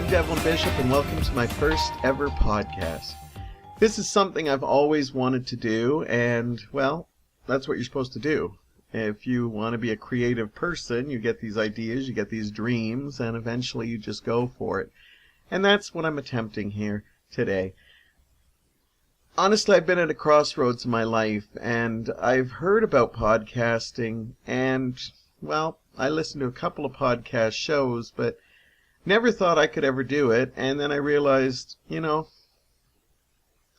I'm Devlin Bishop, and welcome to my first ever podcast. This is something I've always wanted to do, and, well, that's what you're supposed to do. If you want to be a creative person, you get these ideas, you get these dreams, and eventually you just go for it. And that's what I'm attempting here today. Honestly, I've been at a crossroads in my life, and I've heard about podcasting, and, well, I listened to a couple of podcast shows, but never thought I could ever do it, and then I realized,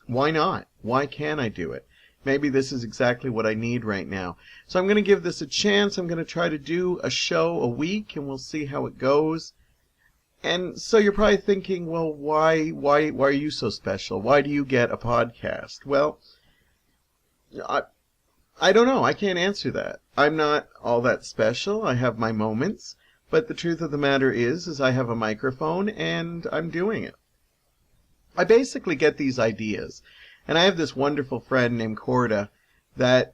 why not? Why can't I do it? Maybe this is exactly what I need right now. So I'm going to give this a chance. I'm going to try to do a show a week, and we'll see how it goes. And so you're probably thinking, well, why are you so special? Why do you get a podcast? Well, I don't know. I can't answer that. I'm not all that special. I have my moments. But the truth of the matter is I have a microphone and I'm doing it. I basically get these ideas. And I have this wonderful friend named Corda that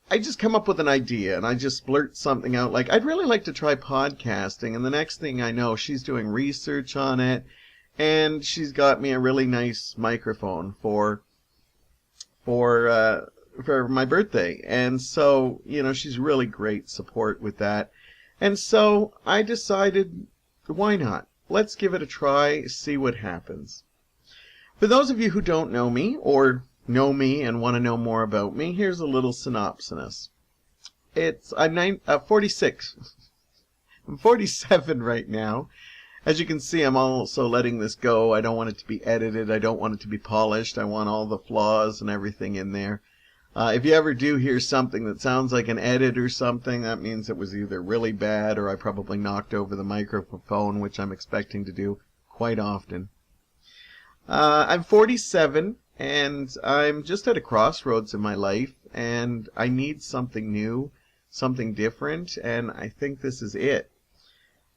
I just come up with an idea and I just blurt something out like, I'd really like to try podcasting. And the next thing I know, she's doing research on it. And she's got me a really nice microphone for my birthday. And so, she's really great support with that. And so I decided, why not? Let's give it a try, see what happens. For those of you who don't know me, or know me and want to know more about me, here's a little synopsis. I'm 46. I'm 47 right now. As you can see, I'm also letting this go. I don't want it to be edited. I don't want it to be polished. I want all the flaws and everything in there. If you ever do hear something that sounds like an edit or something, that means it was either really bad or I probably knocked over the microphone, which I'm expecting to do quite often. I'm 47, and I'm just at a crossroads in my life, and I need something new, something different, and I think this is it.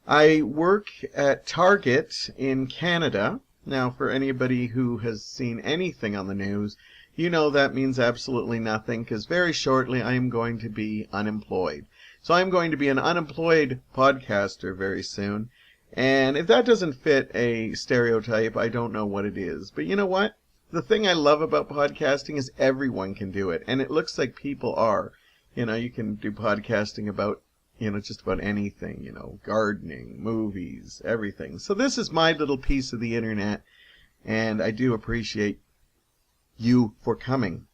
I work at Target in Canada. Now, for anybody who has seen anything on the news, you know that means absolutely nothing, because very shortly I am going to be unemployed. So I'm going to be an unemployed podcaster very soon. And if that doesn't fit a stereotype, I don't know what it is. But you know what? The thing I love about podcasting is everyone can do it. And it looks like people are. You can do podcasting about, just about anything. Gardening, movies, everything. So this is my little piece of the internet. And I do appreciate you for coming.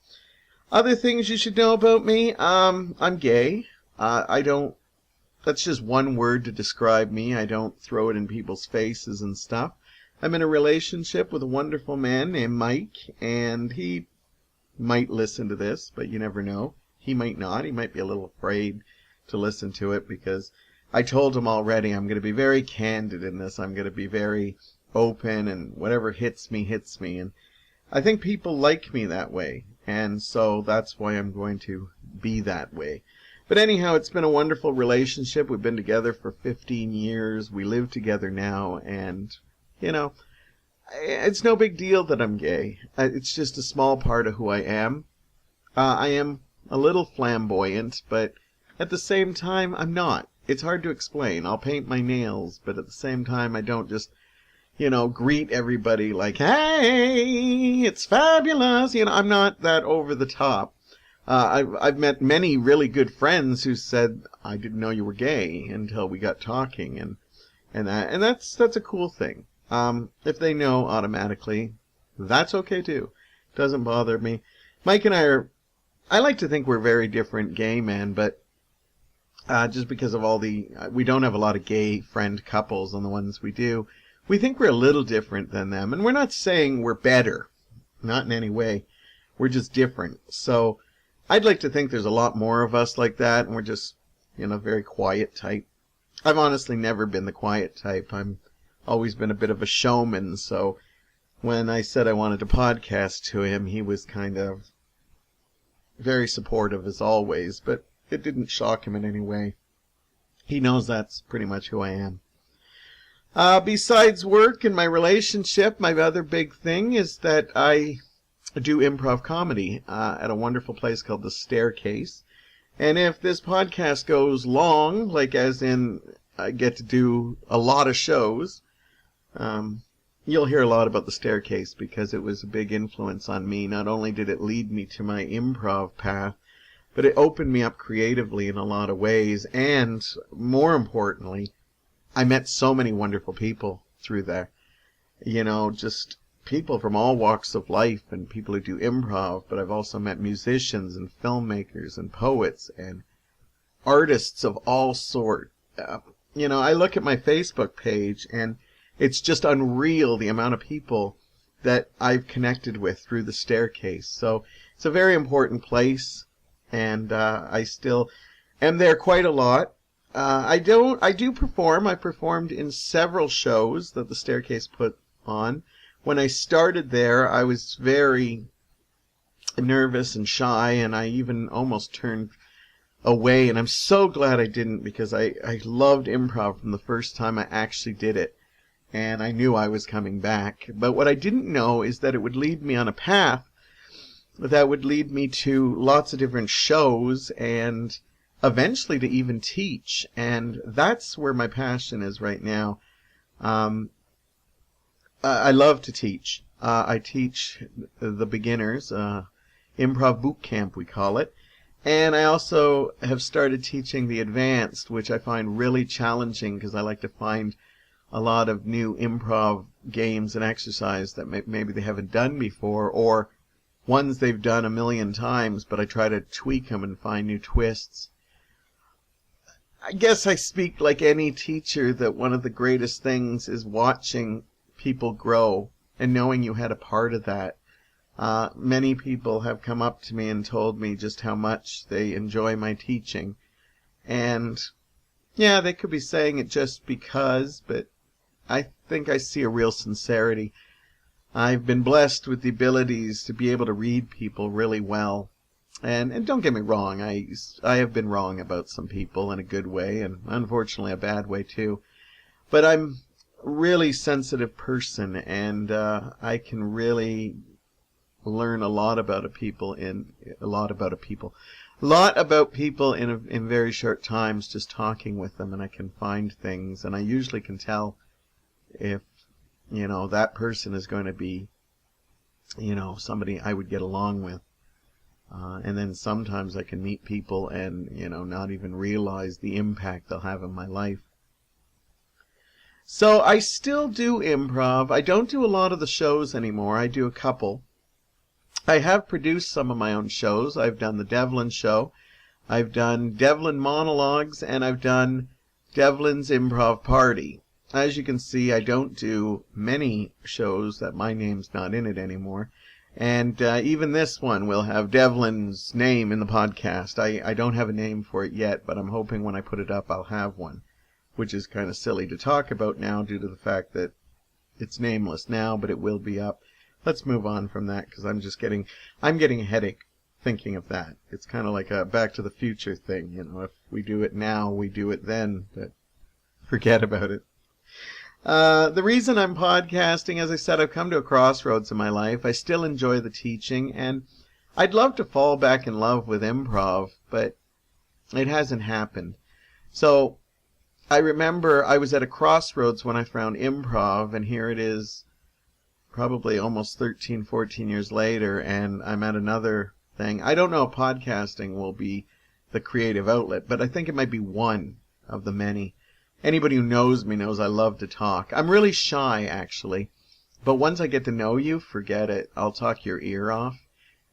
Other things you should know about me, I'm gay. That's just one word to describe me. I don't throw it in people's faces and stuff. I'm in a relationship with a wonderful man named Mike, and he might listen to this, but you never know. He might not. He might be a little afraid to listen to it because I told him already I'm going to be very candid in this. I'm going to be very open, and whatever hits me, hits me. And I think people like me that way, and so that's why I'm going to be that way. But anyhow, it's been a wonderful relationship. We've been together for 15 years. We live together now, and, it's no big deal that I'm gay. It's just a small part of who I am. I am a little flamboyant, but at the same time, I'm not. It's hard to explain. I'll paint my nails, but at the same time, I don't just greet everybody like, hey, it's fabulous. I'm not that over the top. I've met many really good friends who said, I didn't know you were gay until we got talking, and that's a cool thing. If they know automatically, that's okay too. Doesn't bother me. Mike and I like to think we're very different gay men, but just because of we don't have a lot of gay friend couples on the ones we do. We think we're a little different than them, and we're not saying we're better. Not in any way. We're just different. So I'd like to think there's a lot more of us like that, and we're just, very quiet type. I've honestly never been the quiet type. I've always been a bit of a showman, so when I said I wanted to podcast to him, he was kind of very supportive as always, but it didn't shock him in any way. He knows that's pretty much who I am. Besides work and my relationship, my other big thing is that I do improv comedy at a wonderful place called The Staircase. And if this podcast goes long, like as in I get to do a lot of shows, Um, you'll hear a lot about the staircase because it was a big influence on me. Not only did it lead me to my improv path, but it opened me up creatively in a lot of ways. And more importantly, I met so many wonderful people through there. You know, just people from all walks of life and people who do improv. But I've also met musicians and filmmakers and poets and artists of all sorts. You know, I look at my Facebook page and it's just unreal the amount of people that I've connected with through the staircase. So it's a very important place, and I still am there quite a lot. I do perform. I performed in several shows that the staircase put on. When I started there, I was very nervous and shy, and I even almost turned away, and I'm so glad I didn't, because I loved improv from the first time I actually did it, and I knew I was coming back. But what I didn't know is that it would lead me on a path that would lead me to lots of different shows and eventually to even teach, and that's where my passion is right now. I love to teach. I teach the beginners, improv boot camp we call it. And I also have started teaching the advanced, which I find really challenging because I like to find a lot of new improv games and exercise that maybe they haven't done before, or ones they've done a million times, but I try to tweak them and find new twists. I guess I speak like any teacher that one of the greatest things is watching people grow and knowing you had a part of that. Many people have come up to me and told me just how much they enjoy my teaching. And yeah, they could be saying it just because, but I think I see a real sincerity. I've been blessed with the abilities to be able to read people really well. And don't get me wrong, I have been wrong about some people in a good way, and unfortunately a bad way too. But I'm a really sensitive person, and I can really learn a lot about people in very short times, just talking with them, and I can find things, and I usually can tell if, you know, that person is going to be, you know, somebody I would get along with. And then sometimes I can meet people and, you know, not even realize the impact they'll have in my life. So I still do improv. I don't do a lot of the shows anymore. I do a couple. I have produced some of my own shows. I've done the Devlin show, I've done Devlin monologues, and I've done Devlin's improv party. As you can see, I don't do many shows that my name's not in it anymore. And even this one will have Devlin's name in the podcast. I don't have a name for it yet, but I'm hoping when I put it up I'll have one, which is kind of silly to talk about now due to the fact that it's nameless now, but it will be up. Let's move on from that, because I'm getting a headache thinking of that. It's kind of like a Back to the Future thing, you know. If we do it now, we do it then, but forget about it. The reason I'm podcasting, as I said, I've come to a crossroads in my life. I still enjoy the teaching, and I'd love to fall back in love with improv, but it hasn't happened. So I remember I was at a crossroads when I found improv, and here it is, probably almost 13, 14 years later, and I'm at another thing. I don't know if podcasting will be the creative outlet, but I think it might be one of the many. Anybody who knows me knows I love to talk. I'm really shy, actually, but once I get to know you, forget it. I'll talk your ear off,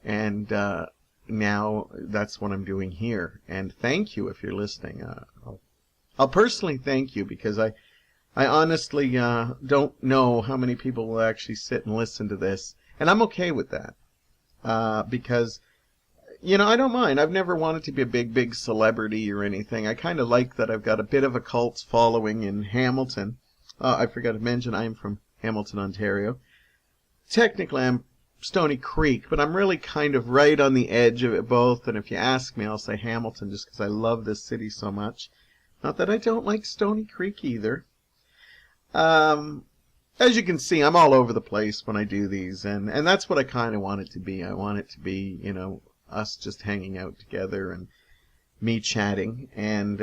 and now that's what I'm doing here. And thank you if you're listening. I'll personally thank you, because I honestly don't know how many people will actually sit and listen to this. And I'm okay with that. Because, you know, I don't mind. I've never wanted to be a big celebrity or anything. I kind of like that I've got a bit of a cult following in Hamilton. I forgot to mention I'm from Hamilton, Ontario. Technically, I'm Stony Creek, but I'm really kind of right on the edge of it both. And if you ask me, I'll say Hamilton just because I love this city so much. Not that I don't like Stony Creek either. As you can see, I'm all over the place when I do these, and that's what I kind of want it to be. I want it to be, you know, us just hanging out together and me chatting, and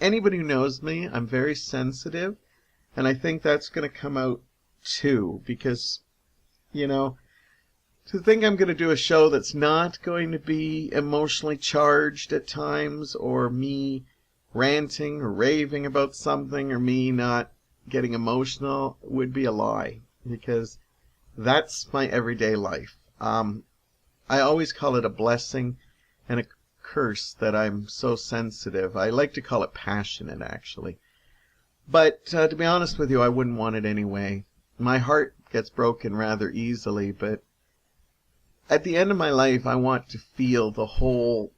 anybody who knows me, I'm very sensitive, and I think that's going to come out too, because, you know, to think I'm going to do a show that's not going to be emotionally charged at times, or me ranting or raving about something, or me not getting emotional, would be a lie, because that's my everyday life. I always call it a blessing and a curse that I'm so sensitive. I like to call it passionate, actually. But to be honest with you, I wouldn't want it anyway. My heart gets broken rather easily, but at the end of my life, I want to feel the whole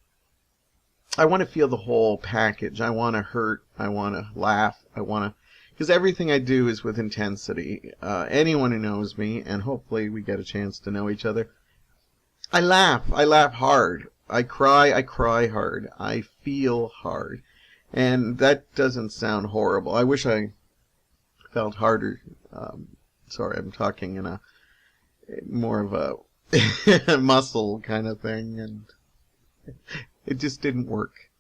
package. I want to hurt. I want to laugh. Because everything I do is with intensity. Anyone who knows me, and hopefully we get a chance to know each other, I laugh hard. I cry hard. I feel hard. And that doesn't sound horrible. I wish I felt harder. Sorry, I'm talking in a more of a muscle kind of thing, and it just didn't work.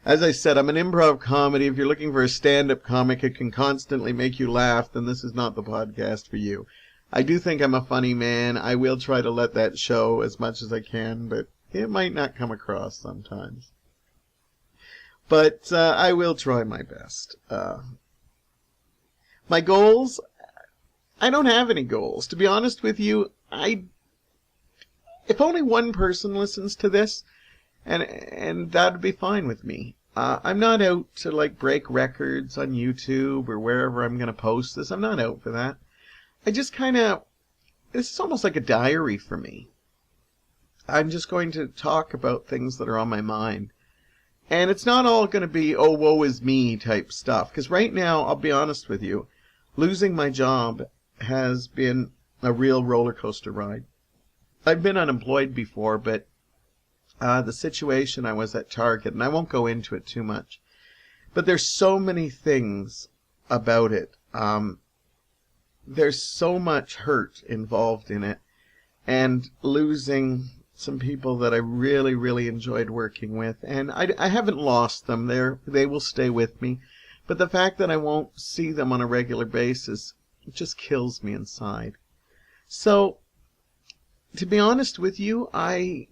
As I said, I'm an improv comedy. If you're looking for a stand-up comic who can constantly make you laugh, then this is not the podcast for you. I do think I'm a funny man. I will try to let that show as much as I can, but it might not come across sometimes. But I will try my best. My goals? I don't have any goals. To be honest with you, if only one person listens to this, and that'd be fine with me. I'm not out to like break records on YouTube or wherever I'm going to post this. I'm not out for that. I just this is almost like a diary for me. I'm just going to talk about things that are on my mind. And it's not all going to be, oh, woe is me type stuff. Because right now, I'll be honest with you, losing my job has been a real roller coaster ride. I've been unemployed before, but the situation, I was at Target, and I won't go into it too much. But there's so many things about it. There's so much hurt involved in it. And losing some people that I really, really enjoyed working with. And I haven't lost them. They will stay with me. But the fact that I won't see them on a regular basis, it just kills me inside. So, to be honest with you,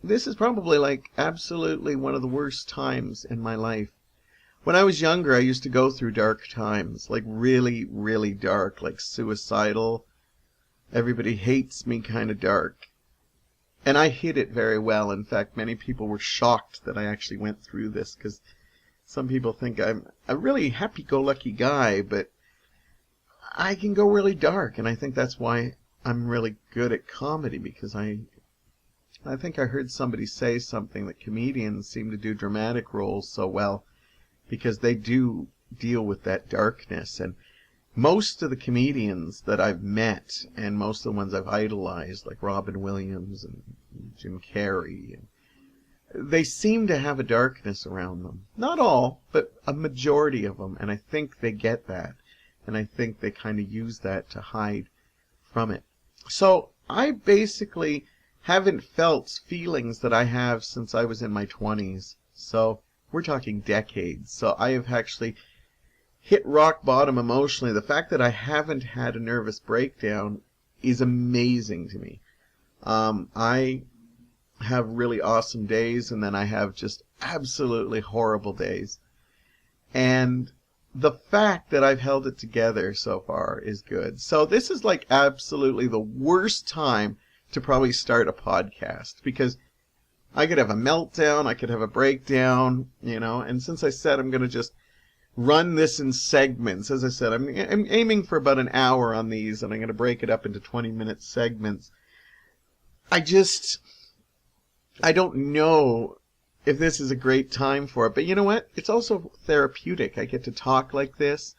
this is probably like absolutely one of the worst times in my life. When I was younger, I used to go through dark times, like really, really dark, like suicidal, everybody hates me kind of dark. And I hid it very well. In fact, many people were shocked that I actually went through this, because some people think I'm a really happy-go-lucky guy, but I can go really dark, and I think that's why I'm really good at comedy, because I think I heard somebody say something that comedians seem to do dramatic roles so well because they do deal with that darkness. And most of the comedians that I've met, and most of the ones I've idolized, like Robin Williams and Jim Carrey, they seem to have a darkness around them. Not all, but a majority of them, and I think they get that, and I think they kind of use that to hide from it. So I basically haven't felt feelings that I have since I was in my 20s. So we're talking decades. So I have actually hit rock bottom emotionally. The fact that I haven't had a nervous breakdown is amazing to me. I have really awesome days, and then I have just absolutely horrible days. And the fact that I've held it together so far is good. So this is like absolutely the worst time to probably start a podcast, because I could have a meltdown, I could have a breakdown, and since I said I'm going to just run this in segments, as I said, I'm aiming for about an hour on these, and I'm going to break it up into 20-minute segments. I don't know if this is a great time for it, but you know what? It's also therapeutic. I get to talk like this,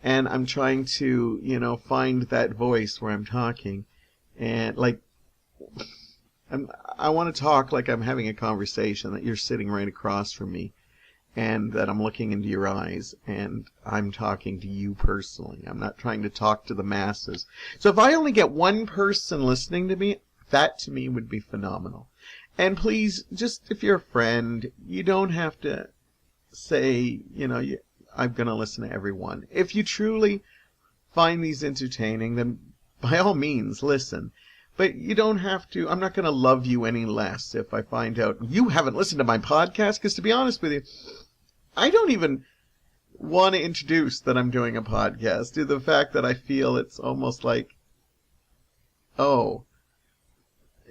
and I'm trying to, find that voice where I'm talking, and I want to talk like I'm having a conversation, that you're sitting right across from me, and that I'm looking into your eyes, and I'm talking to you personally. I'm not trying to talk to the masses. So if I only get one person listening to me, that to me would be phenomenal. And please, just if you're a friend, you don't have to say, I'm going to listen to every one. If you truly find these entertaining, then by all means, listen. But you don't have to. I'm not going to love you any less if I find out you haven't listened to my podcast. Because to be honest with you, I don't even want to introduce that I'm doing a podcast due to the fact that I feel it's almost like, oh,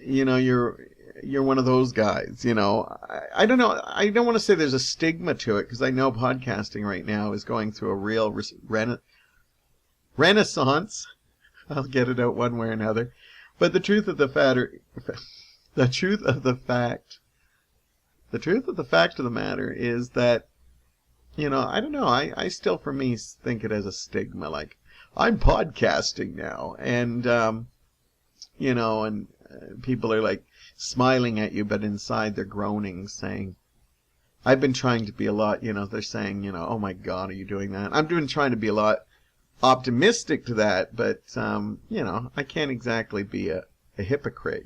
you're one of those guys, I don't know. I don't want to say there's a stigma to it because I know podcasting right now is going through a real renaissance. I'll get it out one way or another. But the truth of the fact of the matter is that, I don't know. I still, for me, think it as a stigma. Like, I'm podcasting now. And, and people are like smiling at you, but inside they're groaning, saying, I've been trying to be a lot, they're saying, oh my God, are you doing that? I'm trying to be a lot optimistic to that, but, I can't exactly be a hypocrite.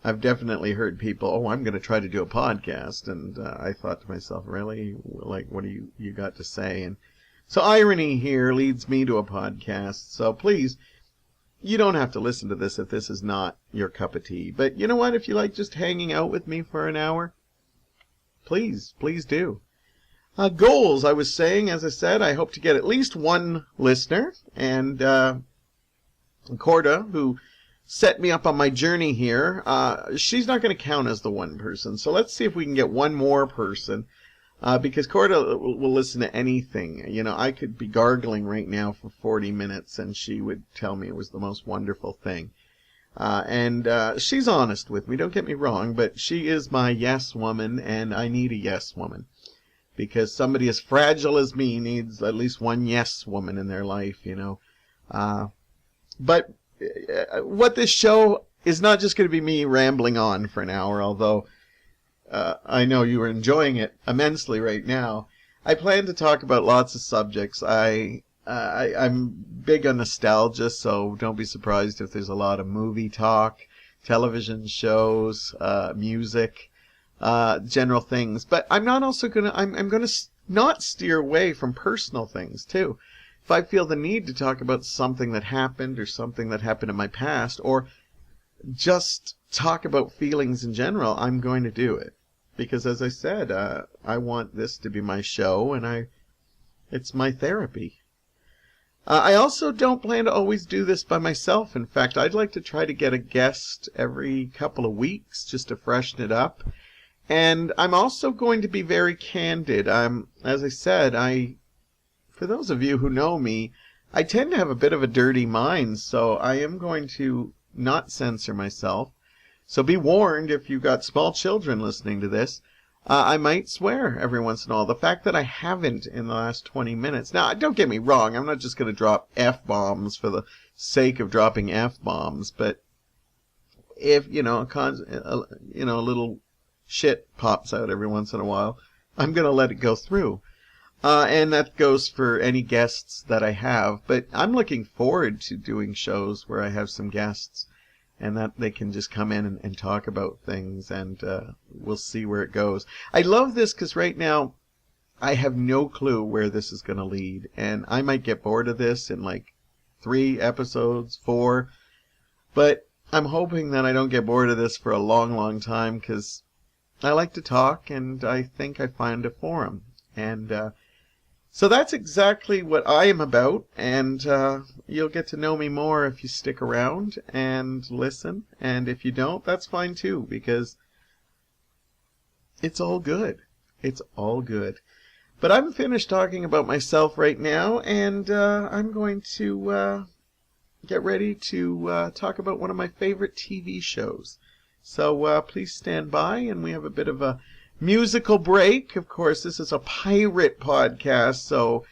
I've definitely heard people, oh, I'm going to try to do a podcast. And I thought to myself, really? Like, what do you got to say? And so irony here leads me to a podcast. So please, you don't have to listen to this if this is not your cup of tea. But you know what? If you like just hanging out with me for an hour, please do. Goals, I was saying, as I said, I hope to get at least one listener. And Corda, who set me up on my journey here, she's not going to count as the one person. So let's see if we can get one more person. Because Corda will listen to anything. I could be gargling right now for 40 minutes and she would tell me it was the most wonderful thing. And she's honest with me, don't get me wrong, but she is my yes woman, and I need a yes woman. Because somebody as fragile as me needs at least one yes woman in their life, But what this show is not just going to be me rambling on for an hour, although I know you are enjoying it immensely right now. I plan to talk about lots of subjects. I'm big on nostalgia, so don't be surprised if there's a lot of movie talk, television shows, music, general things. But I'm not also gonna. I'm gonna not steer away from personal things too. If I feel the need to talk about something that happened or something that happened in my past, or just talk about feelings in general, I'm going to do it. Because as I said, I want this to be my show, and it's my therapy. I also don't plan to always do this by myself. In fact, I'd like to try to get a guest every couple of weeks just to freshen it up. And I'm also going to be very candid. As I said, for those of you who know me, I tend to have a bit of a dirty mind, so I am going to not censor myself. So be warned if you've got small children listening to this. I might swear every once in a while. The fact that I haven't in the last 20 minutes. Now, don't get me wrong. I'm not just going to drop F-bombs for the sake of dropping F-bombs. But if, a little shit pops out every once in a while, I'm going to let it go through. And that goes for any guests that I have. But I'm looking forward to doing shows where I have some guests and that they can just come in and talk about things, and we'll see where it goes. I love this because right now I have no clue where this is going to lead, and I might get bored of this in like 3 episodes, 4, but I'm hoping that I don't get bored of this for a long, long time, because I like to talk, and I think I find a forum. And so that's exactly what I am about, and you'll get to know me more if you stick around and listen, and if you don't, that's fine too, because it's all good. It's all good. But I'm finished talking about myself right now, and I'm going to get ready to talk about one of my favorite TV shows. So please stand by, and we have a bit of a musical break. Of course, this is a pirate podcast, so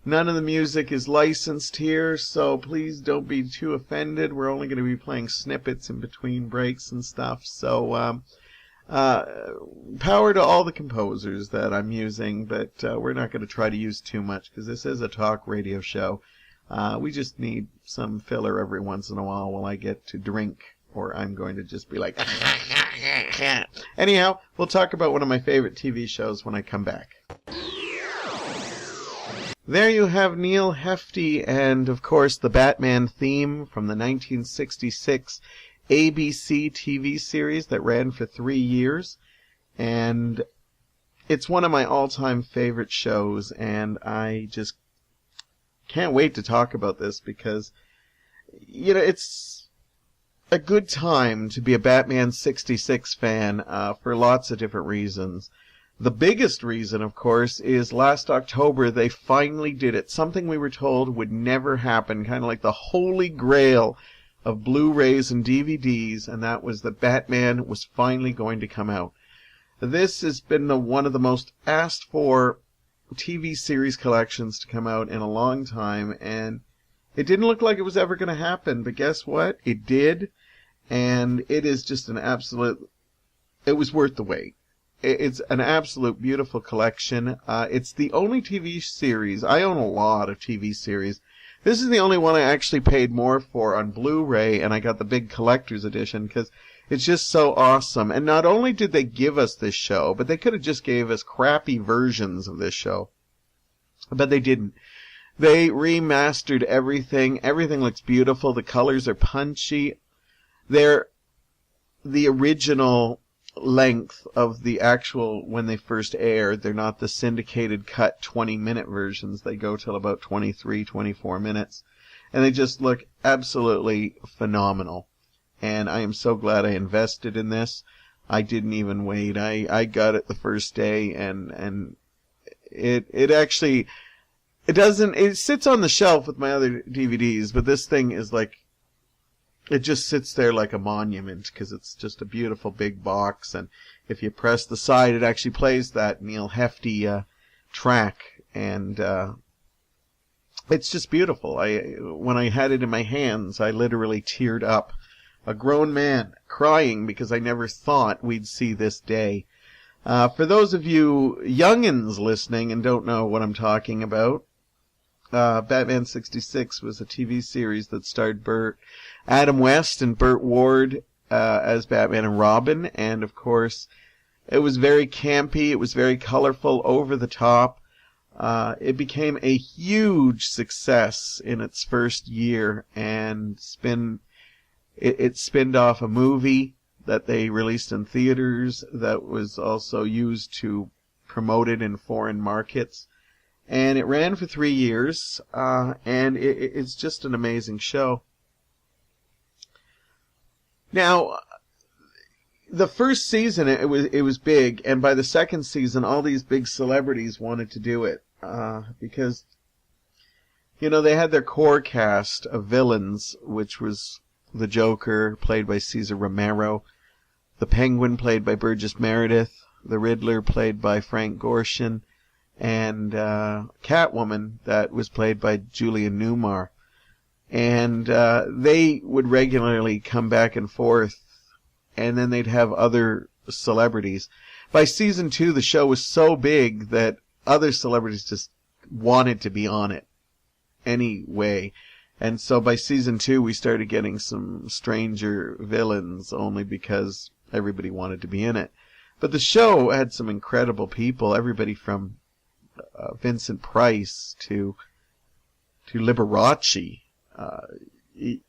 none of the music is licensed here, so please don't be too offended. We're only going to be playing snippets in between breaks and stuff. So power to all the composers that I'm using, but we're not going to try to use too much because this is a talk radio show. We just need some filler every once in a while I get to drink, or I'm going to just be like... Anyhow, we'll talk about one of my favorite TV shows when I come back. There you have Neil Hefti and, of course, the Batman theme from the 1966 ABC TV series that ran for 3 years. And it's one of my all-time favorite shows, and I just can't wait to talk about this because, it's a good time to be a Batman 66 fan for lots of different reasons. The biggest reason, of course, is last October they finally did it. Something we were told would never happen, kind of like the holy grail of Blu-rays and DVDs, and that was that Batman was finally going to come out. This has been one of the most asked for TV series collections to come out in a long time, and it didn't look like it was ever going to happen, but guess what? It did, and it is just it was worth the wait. It's an absolute beautiful collection. It's the only TV series. I own a lot of TV series. This is the only one I actually paid more for on Blu-ray, and I got the big collector's edition because it's just so awesome. And not only did they give us this show, but they could have just gave us crappy versions of this show. But they didn't. They remastered everything. Everything looks beautiful. The colors are punchy. They're the original length of the actual when they first aired. They're not the syndicated cut 20-minute versions. They go till about 23, 24 minutes. And they just look absolutely phenomenal. And I am so glad I invested in this. I didn't even wait. I got it the first day, and it actually, it sits on the shelf with my other DVDs, but this thing is like, it just sits there like a monument because it's just a beautiful big box, and if you press the side, it actually plays that Neil Hefti track, and it's just beautiful. When I had it in my hands, I literally teared up. A grown man crying because I never thought we'd see this day. For those of you youngins listening and don't know what I'm talking about, Batman 66 was a TV series that starred Adam West and Burt Ward as Batman and Robin, and of course it was very campy, it was very colorful, over the top. It became a huge success in its first year, and it spinned off a movie that they released in theaters that was also used to promote it in foreign markets. And it ran for 3 years, and it's just an amazing show. Now, the first season it was big, and by the second season, all these big celebrities wanted to do it because they had their core cast of villains, which was the Joker, played by Cesar Romero, the Penguin, played by Burgess Meredith, the Riddler, played by Frank Gorshin, and Catwoman, that was played by Julian Newmar. And they would regularly come back and forth, and then they'd have other celebrities. By season 2, the show was so big that other celebrities just wanted to be on it anyway. And so by season 2, we started getting some stranger villains only because everybody wanted to be in it. But the show had some incredible people, everybody from Vincent Price to Liberace. It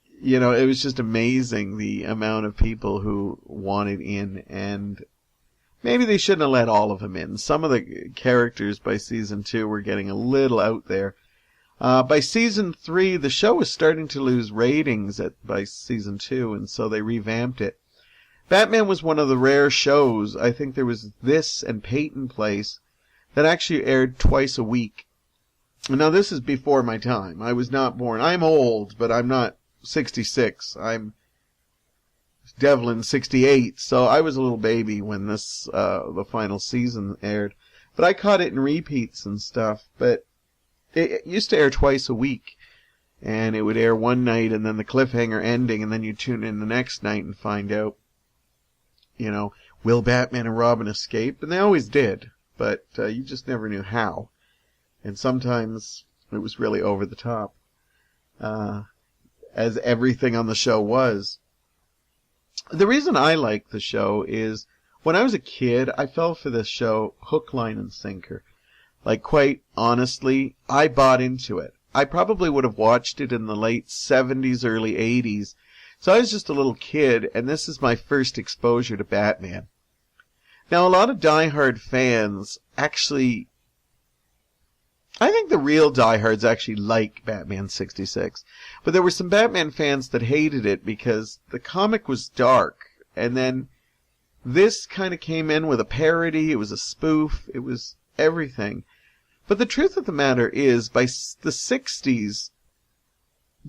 was just amazing the amount of people who wanted in, and maybe they shouldn't have let all of them in. Some of the characters by season 2 were getting a little out there. By season 3, the show was starting to lose ratings by season 2, and so they revamped it. Batman was one of the rare shows, I think there was this and Peyton Place, that actually aired twice a week. Now, this is before my time. I was not born. I'm old, but I'm not 66. I'm Devlin, 68, so I was a little baby when the final season aired. But I caught it in repeats and stuff, but it used to air twice a week, and it would air one night and then the cliffhanger ending, and then you tune in the next night and find out, will Batman and Robin escape? And they always did, but you just never knew how. And sometimes it was really over the top, as everything on the show was. The reason I like the show is when I was a kid, I fell for this show hook, line, and sinker. Like, quite honestly, I bought into it. I probably would have watched it in the late 70s, early 80s. So I was just a little kid, and this is my first exposure to Batman. Now, a lot of diehard fans actually, I think the real diehards actually like Batman 66. But there were some Batman fans that hated it because the comic was dark. And then this kind of came in with a parody. It was a spoof. It was everything. But the truth of the matter is, by the 60s,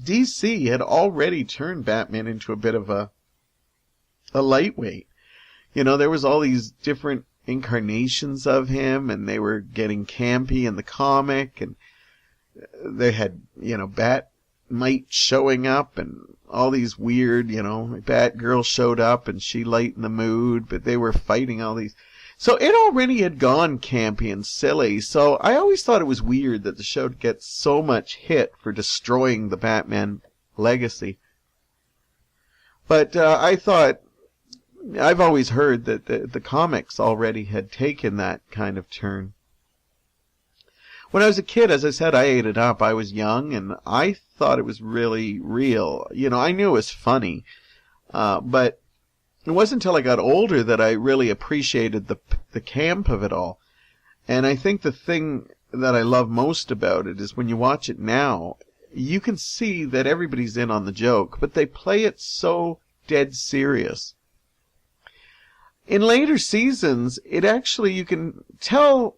DC had already turned Batman into a bit of a lightweight. You know, there was all these different incarnations of him, and they were getting campy in the comic, and they had, you know, Batmite showing up, and all these weird, you know, Batgirl showed up, and she lightened the mood, but they were fighting all these. So it already had gone campy and silly, so I always thought it was weird that the show gets so much hit for destroying the Batman legacy. But I thought, I've always heard that the comics already had taken that kind of turn. When I was a kid, as I said, I ate it up. I was young, and I thought it was really real. You know, I knew it was funny, but it wasn't until I got older that I really appreciated the camp of it all. And I think the thing that I love most about it is when you watch it now, you can see that everybody's in on the joke, but they play it so dead serious. In later seasons, it actually, you can tell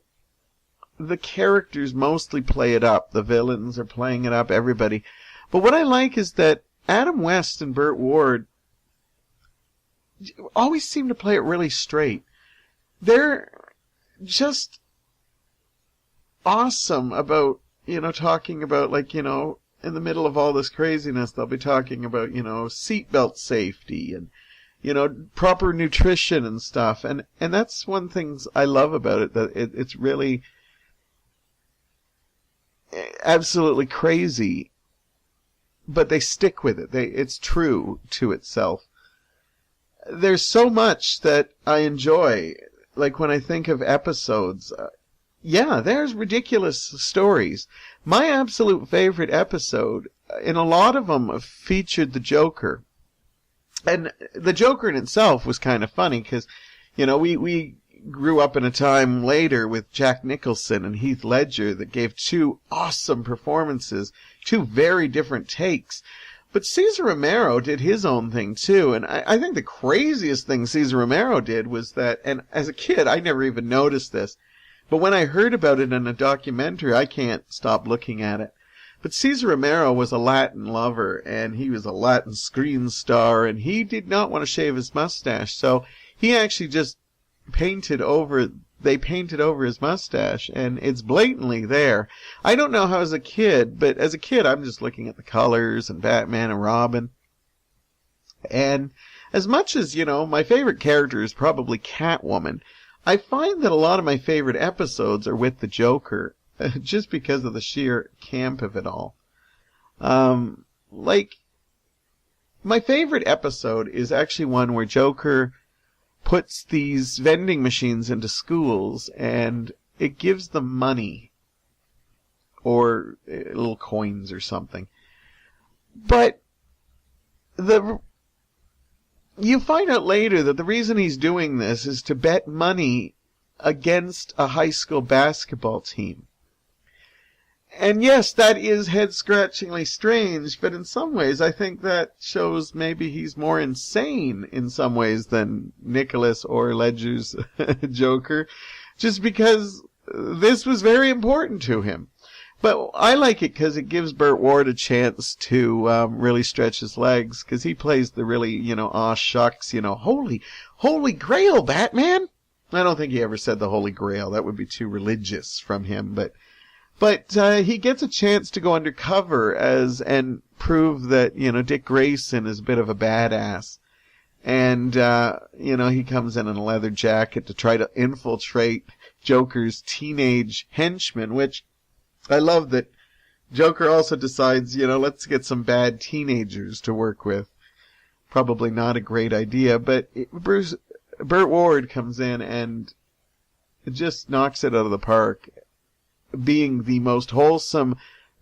the characters mostly play it up. The villains are playing it up, everybody. But what I like is that Adam West and Burt Ward always seem to play it really straight. They're just awesome about, you know, talking about, like, you know, in the middle of all this craziness, they'll be talking about, you know, seatbelt safety and, you know, proper nutrition and stuff. And that's one thing I love about it, that it's really absolutely crazy, but they stick with it. It's true to itself. There's so much that I enjoy. Like when I think of episodes, yeah, there's ridiculous stories. My absolute favorite episode, in a lot of them, featured the Joker. And the Joker in itself was kind of funny because, you know, we grew up in a time later with Jack Nicholson and Heath Ledger that gave two awesome performances, two very different takes. But Cesar Romero did his own thing too, and I think the craziest thing Cesar Romero did was that, and as a kid I never even noticed this, but when I heard about it in a documentary, I can't stop looking at it. But Cesar Romero was a Latin lover, and he was a Latin screen star, and he did not want to shave his mustache, so he actually just painted over his mustache, and it's blatantly there. I don't know how as a kid, but as a kid I'm just looking at the colors and Batman and Robin. And as much as, you know, my favorite character is probably Catwoman, I find that a lot of my favorite episodes are with the Joker, just because of the sheer camp of it all. Like, my favorite episode is actually one where Joker puts these vending machines into schools, and it gives them money, or little coins or something. But you find out later that the reason he's doing this is to bet money against a high school basketball team. And yes, that is head-scratchingly strange, but in some ways I think that shows maybe he's more insane in some ways than Nicholas or Ledger's Joker, just because this was very important to him. But I like it because it gives Burt Ward a chance to really stretch his legs, because he plays the really, you know, aw shucks, you know, holy grail, Batman! I don't think he ever said the Holy Grail. That would be too religious from him, but he gets a chance to go undercover and prove that, you know, Dick Grayson is a bit of a badass. And, you know, he comes in a leather jacket to try to infiltrate Joker's teenage henchmen, which I love that Joker also decides, you know, let's get some bad teenagers to work with. Probably not a great idea, but Burt Ward comes in and just knocks it out of the park. being the most wholesome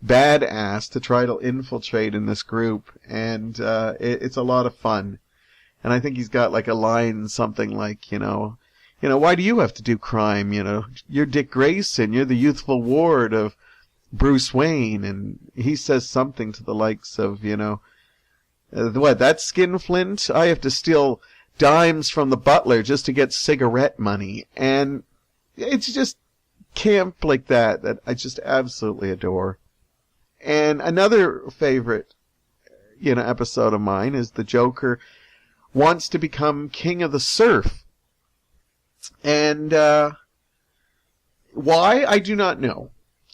badass to try to infiltrate in this group, and it's a lot of fun. And I think he's got like a line something like, why do you have to do crime? You're Dick Grayson, you're the youthful ward of Bruce Wayne, and he says something to the likes of, that skinflint? I have to steal dimes from the butler just to get cigarette money. And it's just camp like that I just absolutely adore. And another favorite, episode of mine is the Joker wants to become king of the surf. And why? I do not know.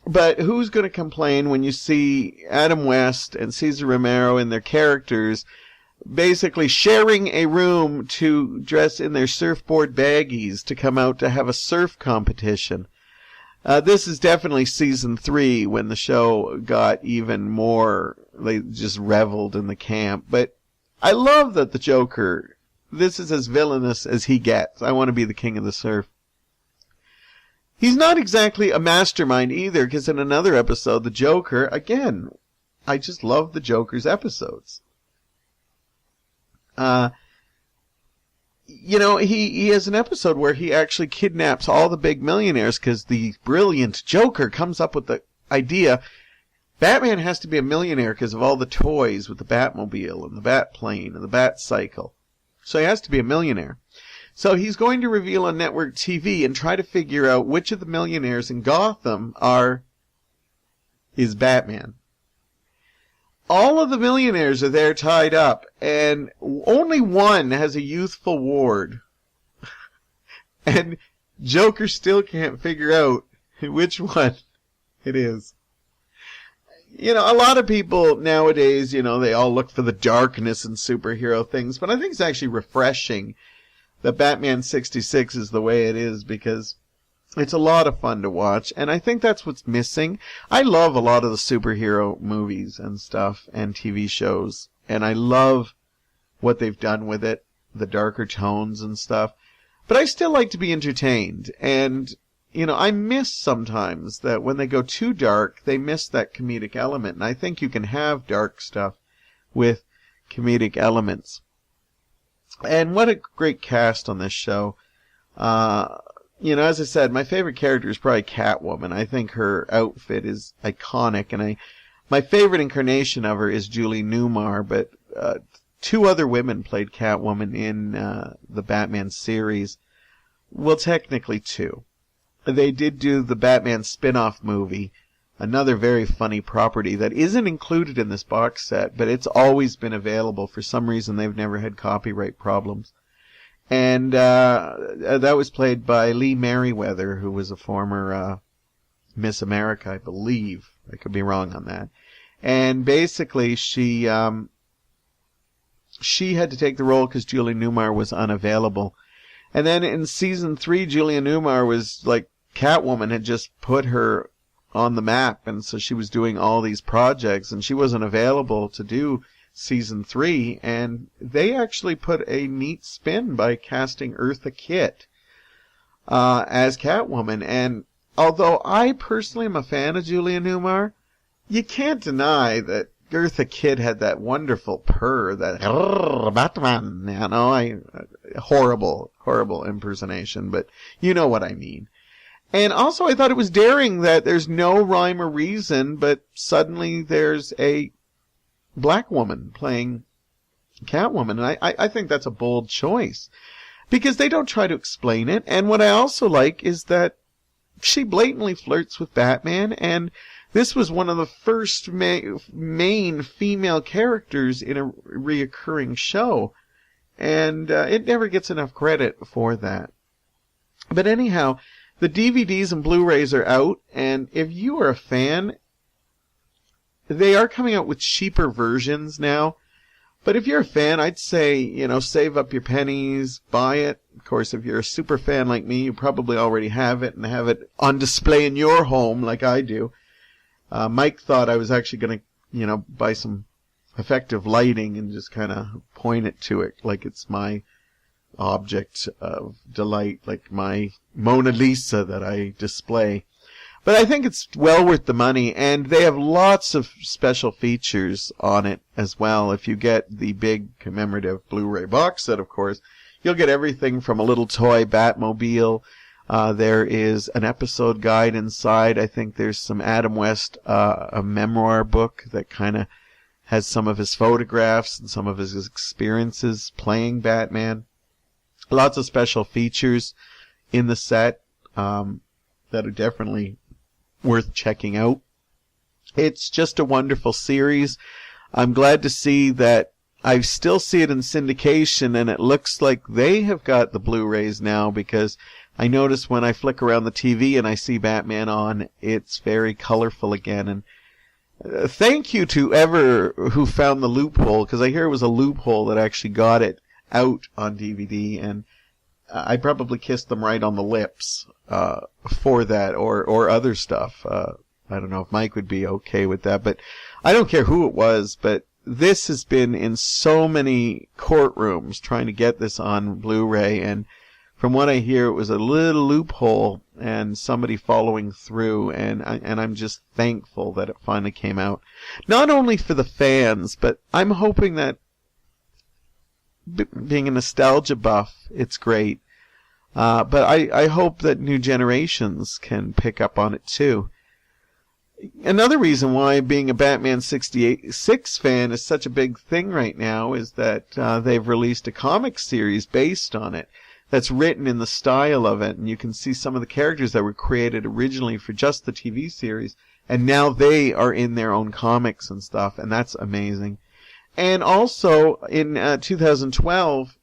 But who's going to complain when you see Adam West and Cesar Romero and their characters basically sharing a room to dress in their surfboard baggies to come out to have a surf competition? This is definitely season 3 when the show got even more, they just reveled in the camp. But I love that the Joker, this is as villainous as he gets. I want to be the king of the surf. He's not exactly a mastermind either, because in another episode, the Joker, again, I just love the Joker's episodes. He has an episode where he actually kidnaps all the big millionaires because the brilliant Joker comes up with the idea Batman has to be a millionaire because of all the toys with the Batmobile and the Batplane and the Batcycle. So he has to be a millionaire. So he's going to reveal on network TV and try to figure out which of the millionaires in Gotham is Batman. All of the millionaires are there tied up, and only one has a youthful ward. And Joker still can't figure out which one it is. A lot of people nowadays, they all look for the darkness in superhero things, but I think it's actually refreshing that Batman 66 is the way it is, because it's a lot of fun to watch, and I think that's what's missing. I love a lot of the superhero movies and stuff and TV shows, and I love what they've done with it, the darker tones and stuff, but I still like to be entertained, and, I miss sometimes that when they go too dark, they miss that comedic element, and I think you can have dark stuff with comedic elements. And what a great cast on this show. As I said, my favorite character is probably Catwoman. I think her outfit is iconic, and my favorite incarnation of her is Julie Newmar, but 2 other women played Catwoman in the Batman series. Well, technically 2. They did do the Batman spin-off movie, another very funny property that isn't included in this box set, but it's always been available. For some reason, they've never had copyright problems. And that was played by Lee Merriweather, who was a former Miss America, I believe. I could be wrong on that. And basically, she had to take the role because Julie Newmar was unavailable. And then in season 3, Julia Newmar was like, Catwoman had just put her on the map, and so she was doing all these projects, and she wasn't available to do season 3, and they actually put a neat spin by casting Eartha Kitt as Catwoman. And although I personally am a fan of Julia Newmar, you can't deny that Eartha Kitt had that wonderful purr, that Batman, horrible impersonation, but you know what I mean. And also, I thought it was daring that there's no rhyme or reason, but suddenly there's a black woman playing Catwoman. And I think that's a bold choice, because they don't try to explain it. And what I also like is that she blatantly flirts with Batman, and this was one of the first main female characters in a reoccurring show. And it never gets enough credit for that. But anyhow, the DVDs and Blu-rays are out, and if you are a fan, they are coming out with cheaper versions now. But if you're a fan, I'd say, save up your pennies, buy it. Of course, if you're a super fan like me, you probably already have it and have it on display in your home like I do. Mike thought I was actually going to, buy some effective lighting and just kind of point it to it like it's my object of delight, like my Mona Lisa that I display. But I think it's well worth the money, and they have lots of special features on it as well. If you get the big commemorative Blu-ray box set, of course, you'll get everything from a little toy Batmobile. There is an episode guide inside. I think there's some Adam West, a memoir book that kind of has some of his photographs and some of his experiences playing Batman. Lots of special features in the set that are definitely worth checking out. It's just a wonderful series. I'm glad to see that I still see it in syndication, and it looks like they have got the Blu-rays now, because I notice when I flick around the TV and I see Batman on, it's very colorful again. And thank you to who found the loophole, because I hear it was a loophole that actually got it out on DVD, and I probably kissed them right on the lips for that, or other stuff. I don't know if Mike would be okay with that, but I don't care who it was. But this has been in so many courtrooms trying to get this on Blu-ray, and from what I hear, it was a little loophole and somebody following through, and I'm just thankful that it finally came out. Not only for the fans, but I'm hoping that, being a nostalgia buff, it's great. But I hope that new generations can pick up on it too. Another reason why being a Batman 66 fan is such a big thing right now is that they've released a comic series based on it that's written in the style of it, and you can see some of the characters that were created originally for just the TV series, and now they are in their own comics and stuff, and that's amazing. And also, in 2012,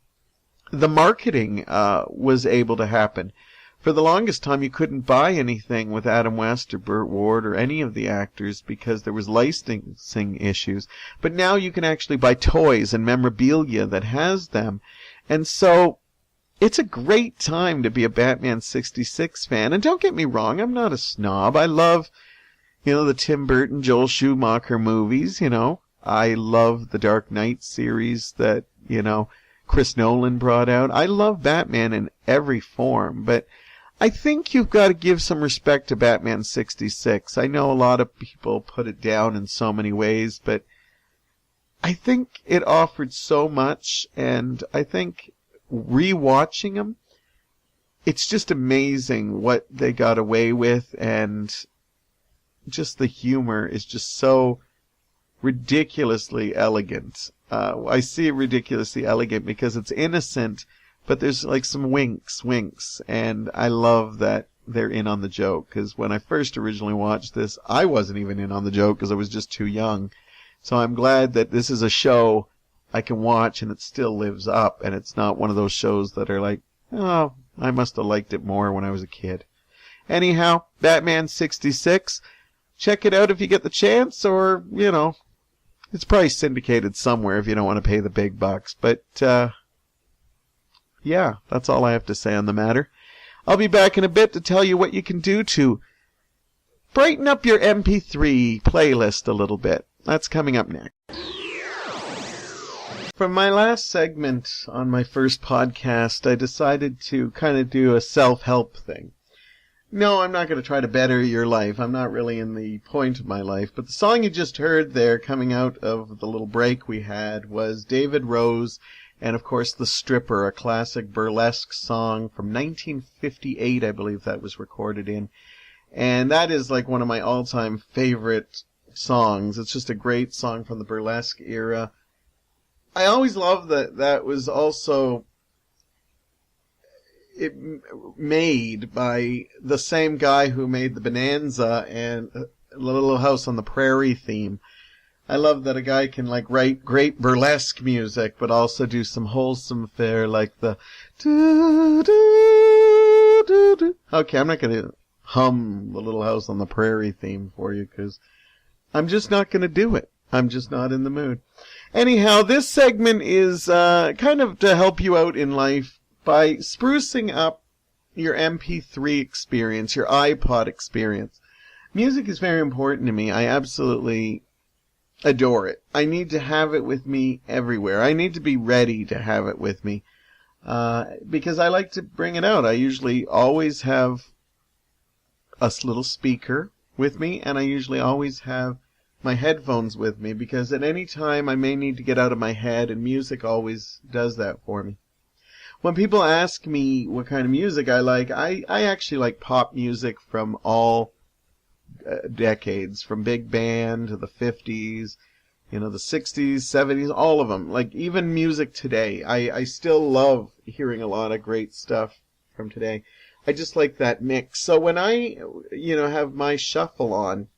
the marketing was able to happen. For the longest time, you couldn't buy anything with Adam West or Burt Ward or any of the actors because there was licensing issues. But now you can actually buy toys and memorabilia that has them. And so, it's a great time to be a Batman 66 fan. And don't get me wrong, I'm not a snob. I love, the Tim Burton, Joel Schumacher movies, I love the Dark Knight series that, Chris Nolan brought out. I love Batman in every form, but I think you've got to give some respect to Batman 66. I know a lot of people put it down in so many ways, but I think it offered so much, and I think rewatching them, it's just amazing what they got away with, and just the humor is just so ridiculously elegant. I see it ridiculously elegant because it's innocent, but there's like some winks, and I love that they're in on the joke, because when I first originally watched this, I wasn't even in on the joke because I was just too young. So I'm glad that this is a show I can watch and it still lives up, and it's not one of those shows that are like, oh, I must have liked it more when I was a kid. Anyhow, Batman 66, check it out if you get the chance, or, it's probably syndicated somewhere if you don't want to pay the big bucks. But, yeah, that's all I have to say on the matter. I'll be back in a bit to tell you what you can do to brighten up your MP3 playlist a little bit. That's coming up next. From my last segment on my first podcast, I decided to kind of do a self-help thing. No, I'm not going to try to better your life. I'm not really in the point of my life. But the song you just heard there, coming out of the little break we had, was David Rose and, of course, The Stripper, a classic burlesque song from 1958, I believe that was recorded in. And that is like one of my all-time favorite songs. It's just a great song from the burlesque era. I always loved that was also made by the same guy who made the Bonanza and Little House on the Prairie theme. I love that a guy can write great burlesque music, but also do some wholesome fare like the do do do do. Okay, I'm not going to hum the Little House on the Prairie theme for you because I'm just not going to do it. I'm just not in the mood. Anyhow, this segment is kind of to help you out in life by sprucing up your MP3 experience, your iPod experience. Music is very important to me. I absolutely adore it. I need to have it with me everywhere. I need to be ready to have it with me because I like to bring it out. I usually always have a little speaker with me, and I usually always have my headphones with me because at any time I may need to get out of my head, and music always does that for me. When people ask me what kind of music I like, I actually like pop music from all decades, from big band to the 50s, the 60s, 70s, all of them. Like, even music today. I still love hearing a lot of great stuff from today. I just like that mix. So when I, have my shuffle on,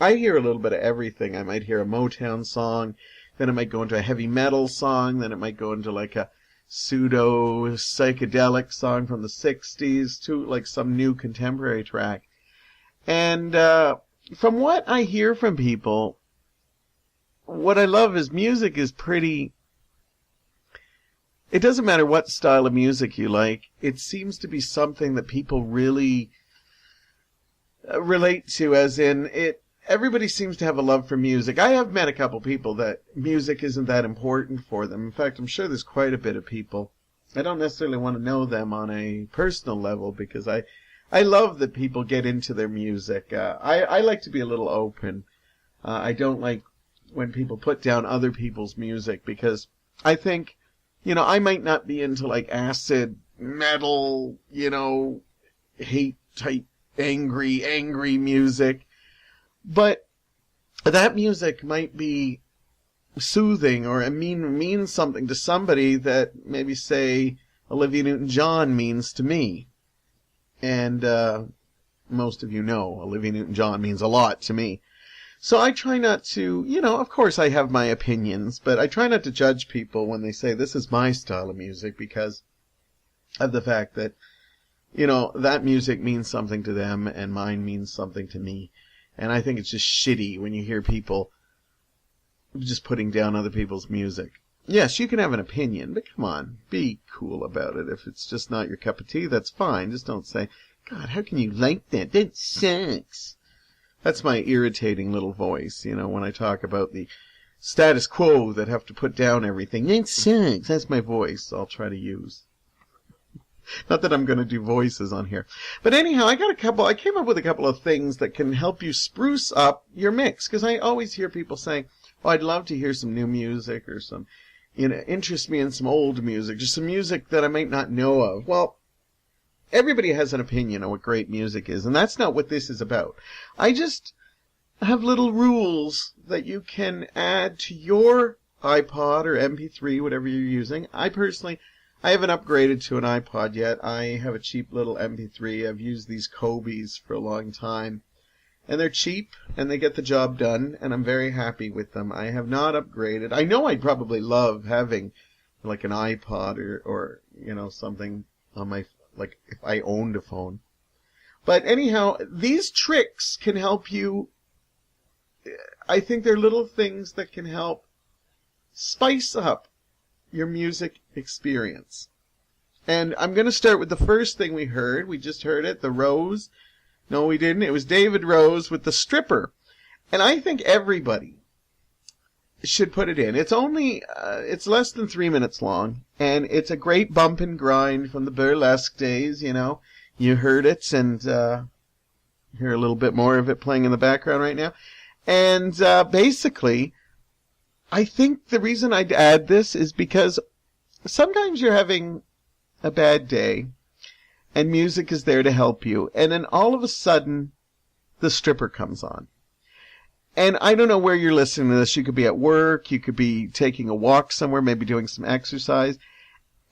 I hear a little bit of everything. I might hear a Motown song, then it might go into a heavy metal song, then it might go into like a pseudo psychedelic song from the 60s to like some new contemporary track. And from what I hear from people, what I love is music is pretty... It doesn't matter what style of music you like. It seems to be something that people really relate to, as in it. Everybody seems to have a love for music. I have met a couple people that music isn't that important for them. In fact, I'm sure there's quite a bit of people. I don't necessarily want to know them on a personal level because I love that people get into their music. I like to be a little open. I don't like when people put down other people's music because I think, I might not be into like acid, metal, hate type, angry music. But that music might be soothing or mean something to somebody that maybe, say, Olivia Newton-John means to me. And most of you know Olivia Newton-John means a lot to me. So I try not to, of course I have my opinions, but I try not to judge people when they say this is my style of music because of the fact that, that music means something to them and mine means something to me. And I think it's just shitty when you hear people just putting down other people's music. Yes, you can have an opinion, but come on, be cool about it. If it's just not your cup of tea, that's fine. Just don't say, God, how can you like that? That sucks. That's my irritating little voice, when I talk about the status quo that have to put down everything. That sucks. That's my voice I'll try to use. Not that I'm going to do voices on here. But anyhow, I came up with a couple of things that can help you spruce up your mix. Because I always hear people saying, oh, I'd love to hear some new music or some, interest me in some old music. Just some music that I might not know of. Well, everybody has an opinion on what great music is. And that's not what this is about. I just have little rules that you can add to your iPod or MP3, whatever you're using. I haven't upgraded to an iPod yet. I have a cheap little MP3. I've used these Kobe's for a long time. And they're cheap, and they get the job done, and I'm very happy with them. I have not upgraded. I know I'd probably love having, like, an iPod or something on my, like, if I owned a phone. But anyhow, these tricks can help you. I think they're little things that can help spice up your music experience. And I'm going to start with the first thing we heard. We just heard it, the Rose. No, we didn't. It was David Rose with the Stripper. And I think everybody should put it in. It's only, it's less than 3 minutes long. And it's a great bump and grind from the burlesque days, You heard it, and hear a little bit more of it playing in the background right now. And basically, I think the reason I'd add this is because sometimes you're having a bad day and music is there to help you. And then all of a sudden, the stripper comes on. And I don't know where you're listening to this. You could be at work. You could be taking a walk somewhere, maybe doing some exercise.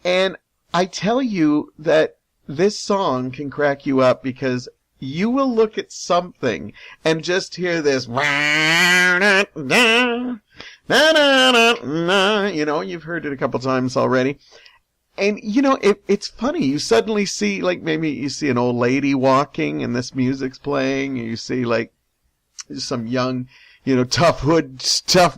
And I tell you that this song can crack you up because you will look at something and just hear this. You've heard it a couple times already. And, it's funny. You suddenly see, like, maybe you see an old lady walking and this music's playing. And you see, like, some young, tough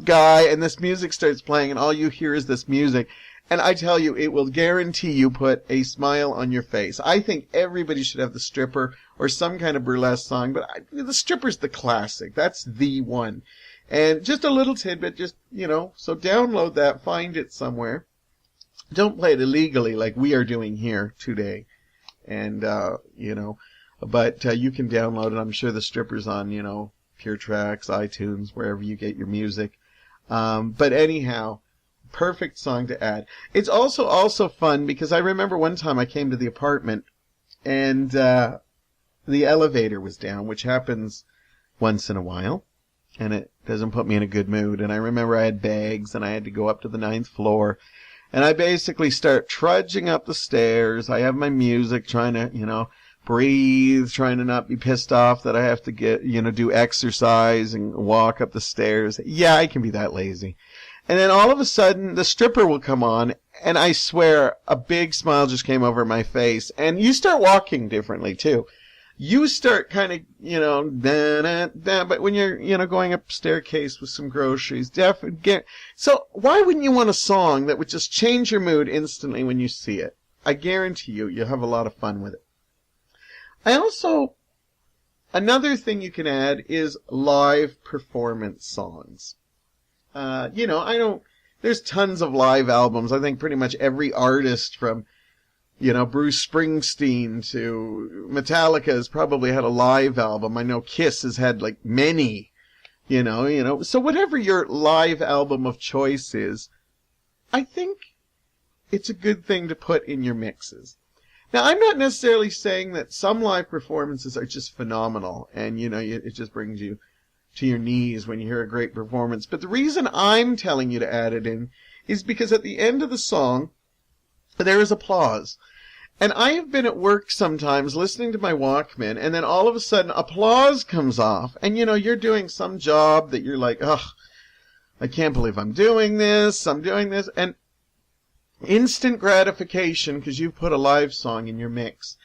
guy. And this music starts playing and all you hear is this music. And I tell you, it will guarantee you put a smile on your face. I think everybody should have the Stripper or some kind of burlesque song. But the Stripper's the classic. That's the one. And just a little tidbit, so download that, find it somewhere. Don't play it illegally like we are doing here today. And, But you can download it. I'm sure the stripper's on, Pure Tracks, iTunes, wherever you get your music. But anyhow, perfect song to add. It's also fun because I remember one time I came to the apartment and the elevator was down, which happens once in a while, and it doesn't put me in a good mood. And I remember I had bags and I had to go up to the 9th floor, and I basically start trudging up the stairs. I have my music, trying to, breathe, trying to not be pissed off that I have to do exercise and walk up the stairs. Yeah, I can be that lazy. And then all of a sudden, the stripper will come on, and I swear, a big smile just came over my face. And you start walking differently, too. You start kind of, but when you're, going up staircase with some groceries, so why wouldn't you want a song that would just change your mood instantly when you see it? I guarantee you'll have a lot of fun with it. Another thing you can add is live performance songs. There's tons of live albums. I think pretty much every artist from, Bruce Springsteen to Metallica has probably had a live album. I know Kiss has had like many, so whatever your live album of choice is, I think it's a good thing to put in your mixes. Now, I'm not necessarily saying that some live performances are just phenomenal and, it just brings you to your knees when you hear a great performance. But the reason I'm telling you to add it in is because at the end of the song, there is applause. And I have been at work sometimes listening to my Walkman, and then all of a sudden applause comes off. And, you're doing some job that you're like, ugh, I can't believe I'm doing this. And instant gratification because you've put a live song in your mix.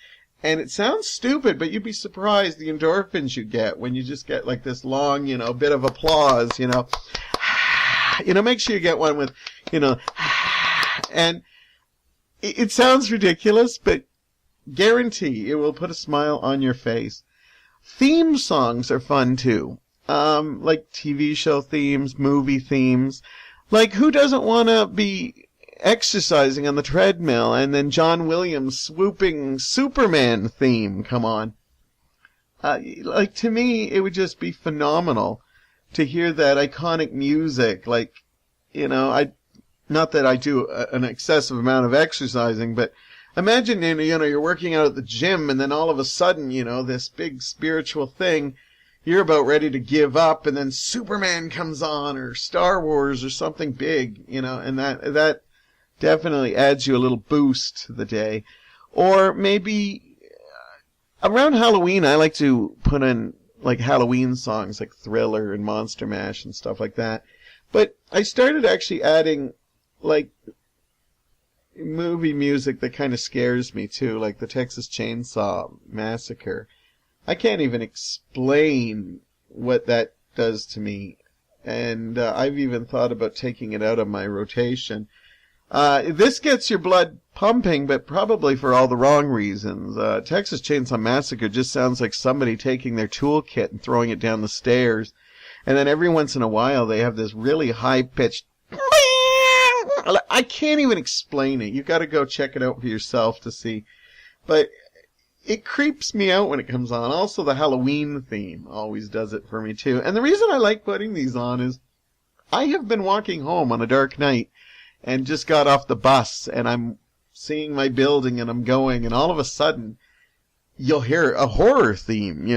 And it sounds stupid, but you'd be surprised the endorphins you get when you just get like this long, bit of applause, make sure you get one with, and it sounds ridiculous, but guarantee it will put a smile on your face. Theme songs are fun too. Like TV show themes, movie themes. Like, who doesn't want to be exercising on the treadmill and then John Williams' swooping Superman theme come on? To me, it would just be phenomenal to hear that iconic music. Not that I do an excessive amount of exercising, but imagine, you're working out at the gym and then all of a sudden, this big spiritual thing, you're about ready to give up, and then Superman comes on, or Star Wars, or something big, and that definitely adds you a little boost to the day. Or maybe around Halloween, I like to put in like Halloween songs like Thriller and Monster Mash and stuff like that. But I started actually adding like movie music that kind of scares me too, like the Texas Chainsaw Massacre. I can't even explain what that does to me. And I've even thought about taking it out of my rotation. This gets your blood pumping, but probably for all the wrong reasons. Texas Chainsaw Massacre just sounds like somebody taking their toolkit and throwing it down the stairs. And then every once in a while, they have this really high-pitched... I can't even explain it. You've got to go check it out for yourself to see. But it creeps me out when it comes on. Also, the Halloween theme always does it for me, too. And the reason I like putting these on is I have been walking home on a dark night and just got off the bus, and I'm seeing my building, and I'm going, and all of a sudden, you'll hear a horror theme,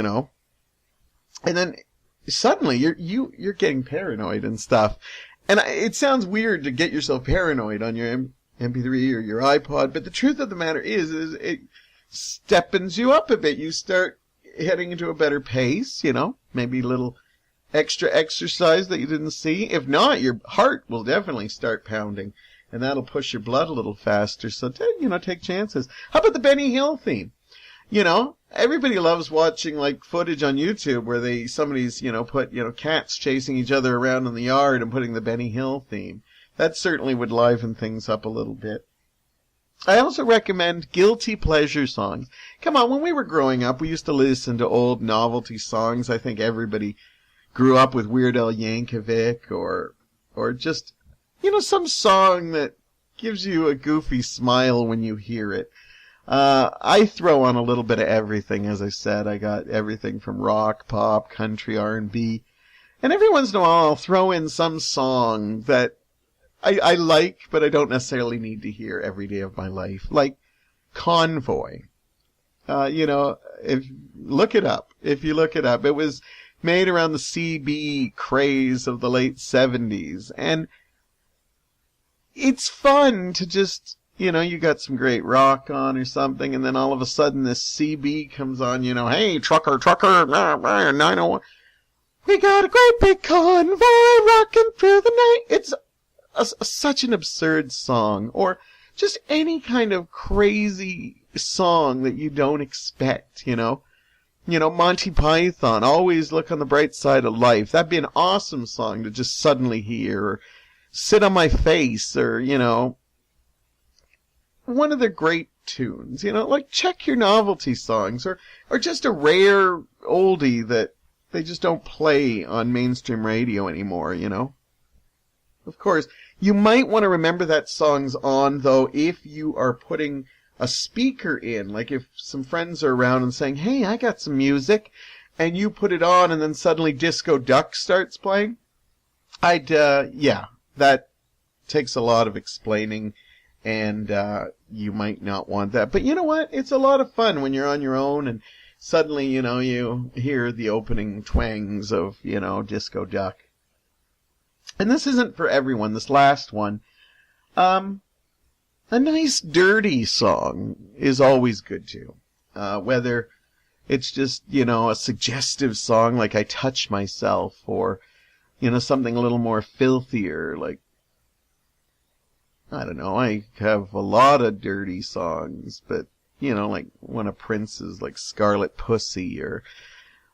And then suddenly, you're getting paranoid and stuff. And it sounds weird to get yourself paranoid on your MP3 or your iPod, but the truth of the matter is it steppens you up a bit. You start heading into a better pace, maybe a little extra exercise that you didn't see. If not, your heart will definitely start pounding, and that'll push your blood a little faster. So, take chances. How about the Benny Hill theme? Everybody loves watching like footage on YouTube where somebody's, put, cats chasing each other around in the yard and putting the Benny Hill theme. That certainly would liven things up a little bit. I also recommend guilty pleasure songs. Come on, when we were growing up, we used to listen to old novelty songs. I think everybody grew up with Weird Al Yankovic or just, some song that gives you a goofy smile when you hear it. I throw on a little bit of everything, as I said. I got everything from rock, pop, country, R&B. And every once in a while I'll throw in some song that I like, but I don't necessarily need to hear every day of my life. Like Convoy. If look it up. If you look it up, it was made around the CB craze of the late 70s. And it's fun to just, you got some great rock on or something, and then all of a sudden this CB comes on, hey, trucker, 901. We got a great big convoy rocking through the night. It's such an absurd song, or just any kind of crazy song that you don't expect, Monty Python, Always Look on the Bright Side of Life. That'd be an awesome song to just suddenly hear, or Sit on My Face, or, one of the great tunes, like Check Your Novelty songs, or just a rare oldie that they just don't play on mainstream radio anymore, Of course, you might want to remember that song's on, though, if you are putting a speaker in. Like if some friends are around and saying, hey, I got some music, and you put it on and then suddenly Disco Duck starts playing. That takes a lot of explaining, and you might not want that. But you know what? It's a lot of fun when you're on your own and suddenly, you hear the opening twangs of, Disco Duck. And this isn't for everyone, this last one. A nice dirty song is always good too. Whether it's just, a suggestive song like I Touch Myself, or, something a little more filthier, like, I don't know, I have a lot of dirty songs, but, like one of Prince's, like Scarlet Pussy,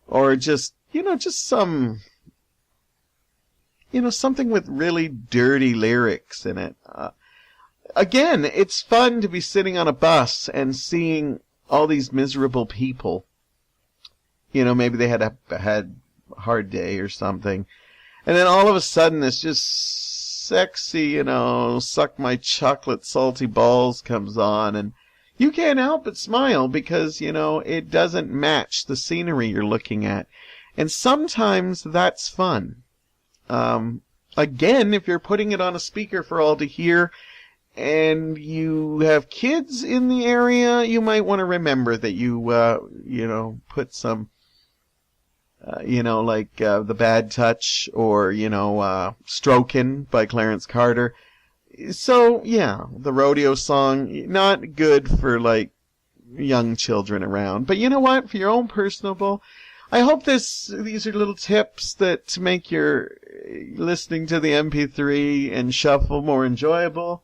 or just, just some, something with really dirty lyrics in it. Again, it's fun to be sitting on a bus and seeing all these miserable people. Maybe they had a hard day or something. And then all of a sudden this just sexy, suck my chocolate salty balls comes on, and you can't help but smile because, it doesn't match the scenery you're looking at. And sometimes that's fun. Again, if you're putting it on a speaker for all to hear, and you have kids in the area, you might want to remember that you, put some, like The Bad Touch, or, Strokin' by Clarence Carter. So, yeah, the rodeo song, not good for, like, young children around. But you know what? For your own personable, I hope these are little tips that make your listening to the MP3 and shuffle more enjoyable.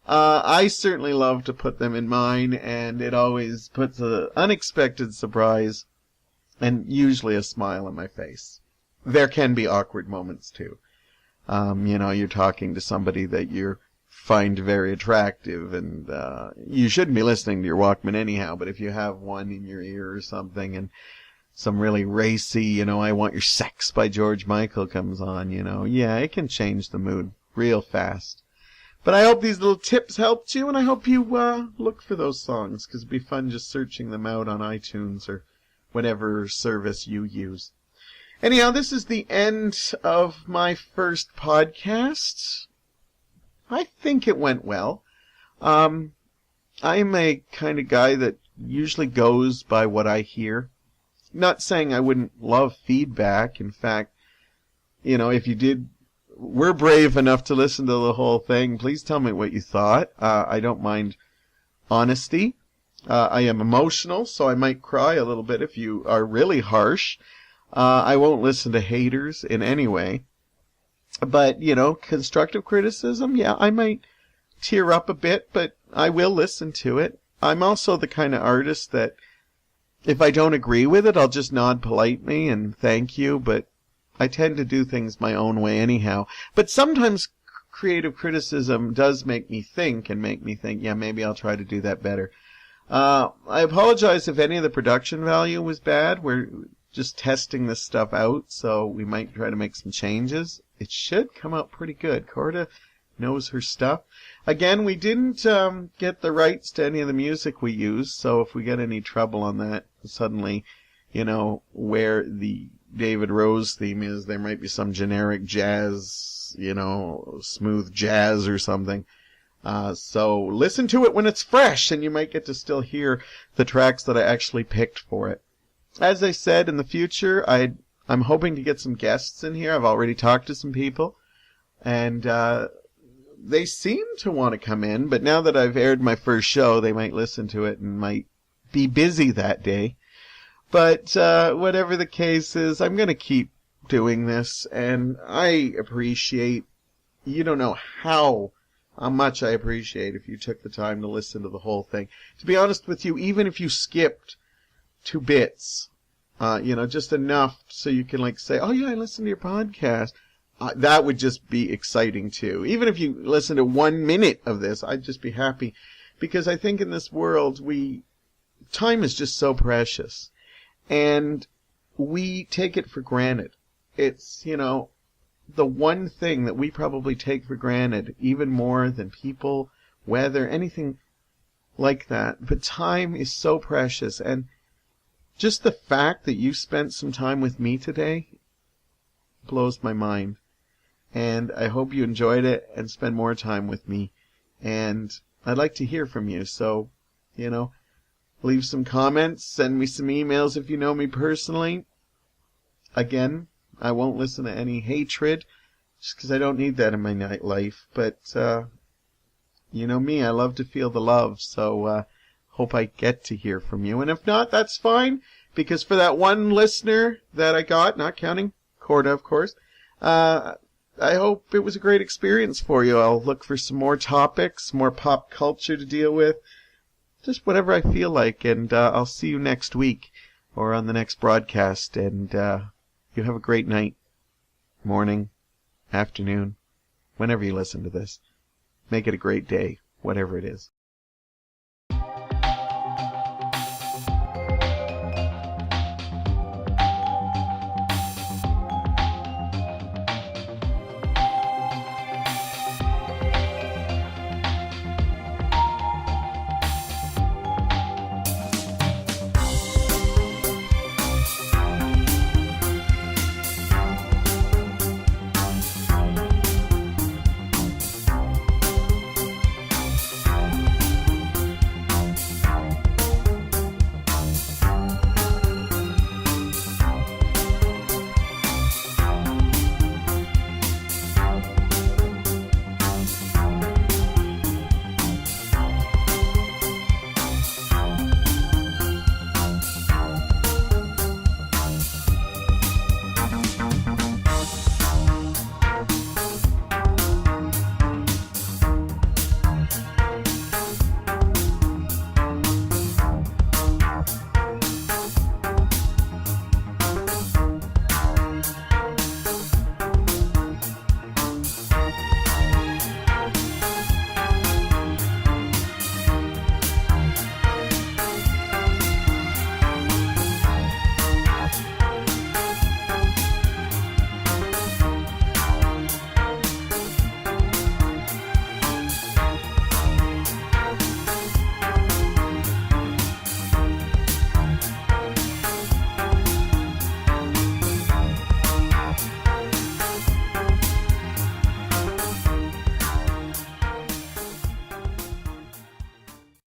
I certainly love to put them in mine, and it always puts an unexpected surprise and usually a smile on my face. There can be awkward moments too. You're talking to somebody that you find very attractive, and you shouldn't be listening to your Walkman anyhow, but if you have one in your ear or something, and some really racy, I Want Your Sex by George Michael comes on, yeah, it can change the mood real fast. But I hope these little tips helped you, and I hope you look for those songs, because it'd be fun just searching them out on iTunes or whatever service you use. Anyhow, this is the end of my first podcast. I think it went well. I'm a kind of guy that usually goes by what I hear. Not saying I wouldn't love feedback. In fact, if you were brave enough to listen to the whole thing, please tell me what you thought. I don't mind honesty. I am emotional, so I might cry a little bit if you are really harsh. I won't listen to haters in any way. But, constructive criticism, yeah, I might tear up a bit, but I will listen to it. I'm also the kind of artist that if I don't agree with it, I'll just nod politely and thank you, but I tend to do things my own way anyhow. But sometimes creative criticism does make me think, yeah, maybe I'll try to do that better. I apologize if any of the production value was bad. We're just testing this stuff out, so we might try to make some changes. It should come out pretty good. Corda knows her stuff. Again, we didn't get the rights to any of the music we use, so if we get any trouble on that, suddenly, where the David Rose theme is, there might be some generic jazz, smooth jazz or something. So listen to it when it's fresh, and you might get to still hear the tracks that I actually picked for it. As I said, in the future, I'm hoping to get some guests in here. I've already talked to some people, and they seem to want to come in, but now that I've aired my first show, they might listen to it and might be busy that day. But whatever the case is, I'm going to keep doing this, and I appreciate, you don't know how much I appreciate if you took the time to listen to the whole thing. To be honest with you, even if you skipped 2 bits, just enough so you can say, oh yeah, I listened to your podcast, that would just be exciting too. Even if you listen to 1 minute of this, I'd just be happy, because I think in this world, time is just so precious, and we take it for granted. It's, the one thing that we probably take for granted, even more than people, weather, anything like that. But time is so precious, and just the fact that you spent some time with me today blows my mind. And I hope you enjoyed it and spend more time with me. And I'd like to hear from you. So, leave some comments, send me some emails if you know me personally. Again, I won't listen to any hatred, just because I don't need that in my life. But, you know me, I love to feel the love, so hope I get to hear from you. And if not, that's fine, because for that one listener that I got, not counting Corda, of course, I hope it was a great experience for you. I'll look for some more topics, more pop culture to deal with, just whatever I feel like, and I'll see you next week, or on the next broadcast, and you have a great night, morning, afternoon, whenever you listen to this. Make it a great day, whatever it is.